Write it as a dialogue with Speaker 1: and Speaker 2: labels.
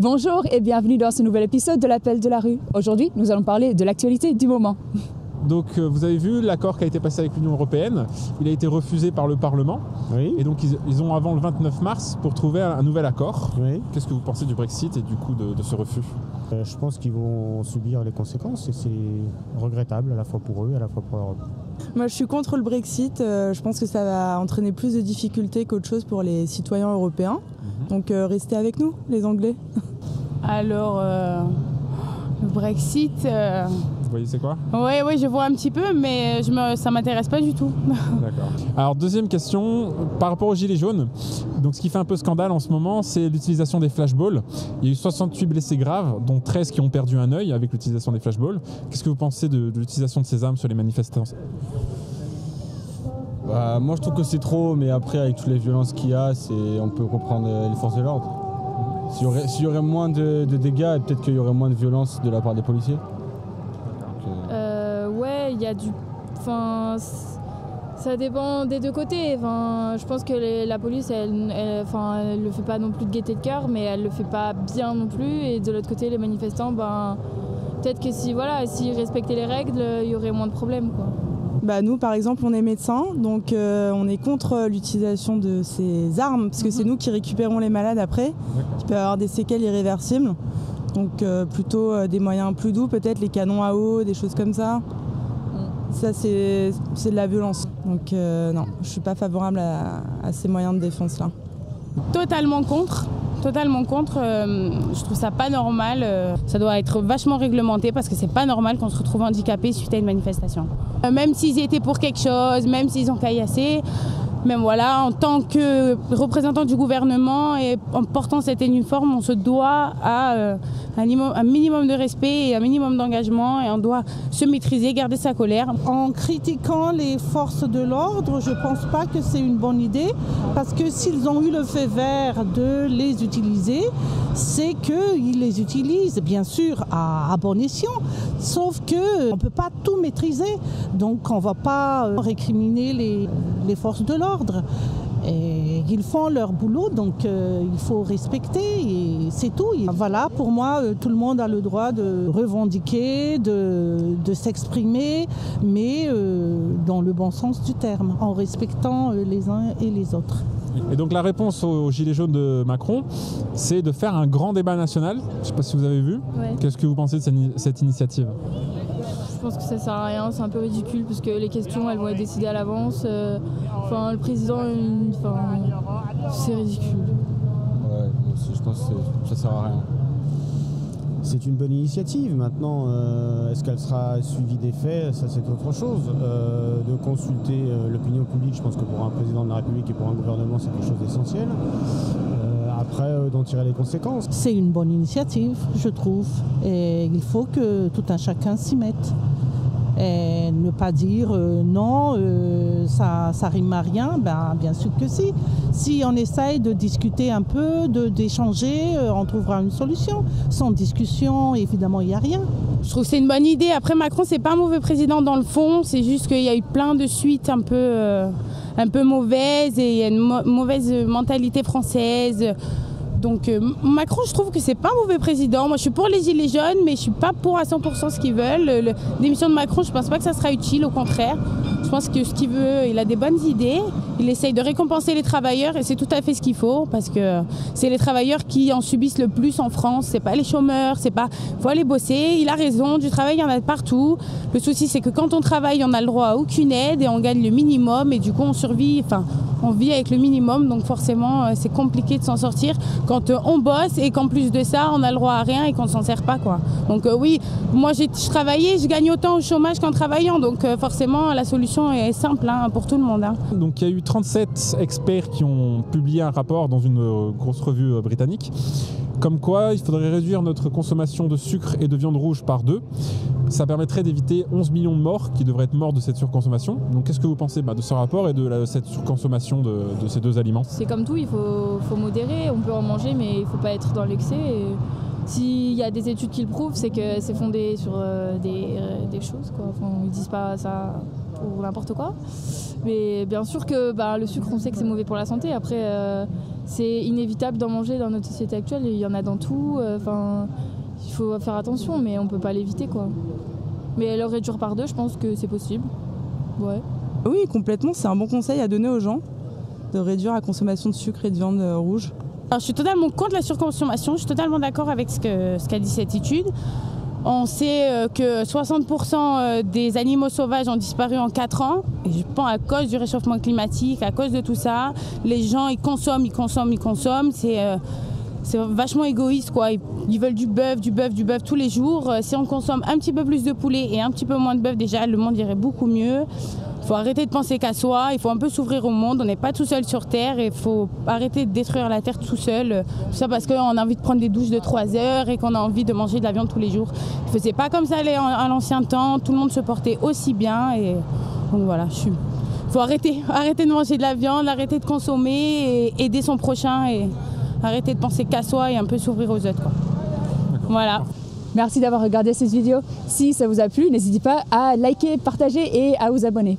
Speaker 1: Bonjour et bienvenue dans ce nouvel épisode de l'Appel de la rue. Aujourd'hui, nous allons parler de l'actualité du moment.
Speaker 2: Donc vous avez vu l'accord qui a été passé avec l'Union européenne, il a été refusé par le Parlement.
Speaker 3: Oui.
Speaker 2: Et donc ils ont avant le 29 mars pour trouver un nouvel accord.
Speaker 3: Oui.
Speaker 2: Qu'est-ce que vous pensez du Brexit et du coup de ce refus?
Speaker 3: Je pense qu'ils vont subir les conséquences et c'est regrettable à la fois pour eux et à la fois pour l'Europe.
Speaker 4: Moi je suis contre le Brexit, je pense que ça va entraîner plus de difficultés qu'autre chose pour les citoyens européens. Donc restez avec nous les Anglais.
Speaker 5: Alors le Brexit...
Speaker 2: Vous voyez c'est quoi?
Speaker 5: Oui, je vois un petit peu, mais ça ne m'intéresse pas du tout.
Speaker 2: D'accord. Alors deuxième question, par rapport aux gilets jaunes, donc ce qui fait un peu scandale en ce moment, c'est l'utilisation des flashballs. Il y a eu 68 blessés graves, dont 13 qui ont perdu un œil avec l'utilisation des flashballs. Qu'est-ce que vous pensez de l'utilisation de ces armes sur les manifestants?
Speaker 6: Moi je trouve que c'est trop, mais après avec toutes les violences qu'il y a, on peut comprendre les forces de l'ordre. S'il y aurait moins de dégâts, peut-être qu'il y aurait moins de violence de la part des policiers.
Speaker 7: Ouais, il y a du... Enfin, ça dépend des deux côtés. Enfin, je pense que la police, elle le fait pas non plus de gaieté de cœur, mais elle le fait pas bien non plus. Et de l'autre côté, les manifestants, peut-être que s'ils respectaient les règles, il y aurait moins de problèmes, quoi.
Speaker 4: Nous par exemple on est médecins, donc on est contre l'utilisation de ces armes, parce que c'est nous qui récupérons les malades après, qui peuvent avoir des séquelles irréversibles. Donc plutôt des moyens plus doux, peut-être les canons à eau, des choses comme ça. Ça c'est de la violence. Donc non, je suis pas favorable à ces moyens de défense là.
Speaker 5: Totalement contre. Je trouve ça pas normal. Ça doit être vachement réglementé parce que c'est pas normal qu'on se retrouve handicapé suite à une manifestation. Même s'ils y étaient pour quelque chose, même s'ils ont caillassé, même voilà, en tant que représentant du gouvernement et en portant cet uniforme, on se doit à un minimum de respect et un minimum d'engagement et on doit se maîtriser, garder sa colère.
Speaker 8: En critiquant les forces de l'ordre, je ne pense pas que c'est une bonne idée parce que s'ils ont eu le feu vert de les utiliser, c'est qu'ils les utilisent bien sûr à bon escient, sauf qu'on ne peut pas tout maîtriser, donc on ne va pas récriminer les forces de l'ordre. Et ils font leur boulot, donc il faut respecter et c'est tout. Et voilà, pour moi, tout le monde a le droit de revendiquer, de s'exprimer, mais dans le bon sens du terme, en respectant les uns et les autres.
Speaker 2: Et donc la réponse aux gilets jaunes de Macron, c'est de faire un grand débat national. Je ne sais pas si vous avez vu.
Speaker 7: Ouais.
Speaker 2: Qu'est-ce que vous pensez de cette initiative?
Speaker 7: Je pense que ça sert à rien, c'est un peu ridicule parce que les questions elles vont être décidées à l'avance. Le président, c'est ridicule.
Speaker 6: Ouais, moi aussi je pense que ça sert à rien.
Speaker 3: C'est une bonne initiative. Maintenant, est-ce qu'elle sera suivie des faits? Ça, c'est autre chose. De consulter l'opinion publique, je pense que pour un président de la République et pour un gouvernement, c'est quelque chose d'essentiel. Après, d'en tirer les conséquences.
Speaker 8: C'est une bonne initiative, je trouve. Et il faut que tout un chacun s'y mette. Et ne pas dire non, ça rime à rien, bien sûr que si. Si on essaye de discuter un peu, d'échanger, on trouvera une solution. Sans discussion, évidemment, il n'y a rien.
Speaker 5: Je trouve que c'est une bonne idée. Après, Macron, c'est pas un mauvais président dans le fond, c'est juste qu'il y a eu plein de suites un peu mauvaises et il y a une mauvaise mentalité française. Donc Macron, je trouve que c'est pas un mauvais président. Moi, je suis pour les gilets jaunes, mais je suis pas pour à 100% ce qu'ils veulent. L'émission de Macron, je pense pas que ça sera utile, au contraire. Je pense que ce qu'il veut, il a des bonnes idées. Il essaye de récompenser les travailleurs et c'est tout à fait ce qu'il faut parce que c'est les travailleurs qui en subissent le plus en France. C'est pas les chômeurs, faut aller bosser. Il a raison, du travail, il y en a partout. Le souci, c'est que quand on travaille, on a le droit à aucune aide et on gagne le minimum et du coup, on vit avec le minimum. Donc forcément, c'est compliqué de s'en sortir quand on bosse et qu'en plus de ça, on a le droit à rien et qu'on ne s'en sert pas, quoi. Donc oui, moi je travaillais, je gagne autant au chômage qu'en travaillant. Donc forcément, la solution est simple pour tout le monde.
Speaker 2: Donc il y a eu 37 experts qui ont publié un rapport dans une grosse revue britannique, comme quoi il faudrait réduire notre consommation de sucre et de viande rouge par 2. Ça permettrait d'éviter 11 millions de morts qui devraient être morts de cette surconsommation. Donc qu'est-ce que vous pensez de ce rapport et de cette surconsommation de ces deux aliments?
Speaker 7: C'est comme tout, il faut modérer, on peut en manger mais il ne faut pas être dans l'excès. S'il y a des études qui le prouvent, c'est que c'est fondé sur des choses, quoi. Ils ne disent pas ça pour n'importe quoi. Mais bien sûr que le sucre, on sait que c'est mauvais pour la santé. Après, c'est inévitable d'en manger dans notre société actuelle. Il y en a dans tout. Enfin, il faut faire attention, mais on peut pas l'éviter, quoi. Mais le réduire par 2, je pense que c'est possible. Ouais.
Speaker 4: Oui, complètement. C'est un bon conseil à donner aux gens de réduire la consommation de sucre et de viande rouge.
Speaker 5: Alors, je suis totalement contre la surconsommation. Je suis totalement d'accord avec ce qu'a dit cette étude. On sait que 60% des animaux sauvages ont disparu en 4 ans. Et je pense à cause du réchauffement climatique, à cause de tout ça. Les gens, ils consomment. C'est vachement égoïste, quoi. Ils veulent du bœuf tous les jours. Si on consomme un petit peu plus de poulet et un petit peu moins de bœuf, déjà, le monde irait beaucoup mieux. Il faut arrêter de penser qu'à soi, il faut un peu s'ouvrir au monde. On n'est pas tout seul sur Terre et il faut arrêter de détruire la Terre tout seul. Tout ça parce qu'on a envie de prendre des douches de 3 heures et qu'on a envie de manger de la viande tous les jours. Il ne faisait pas comme ça à l'ancien temps. Tout le monde se portait aussi bien. Et donc voilà, il faut arrêter de manger de la viande, arrêter de consommer et aider son prochain et arrêter de penser qu'à soi et un peu s'ouvrir aux autres, quoi. Voilà.
Speaker 1: Merci d'avoir regardé cette vidéo. Si ça vous a plu, n'hésitez pas à liker, partager et à vous abonner.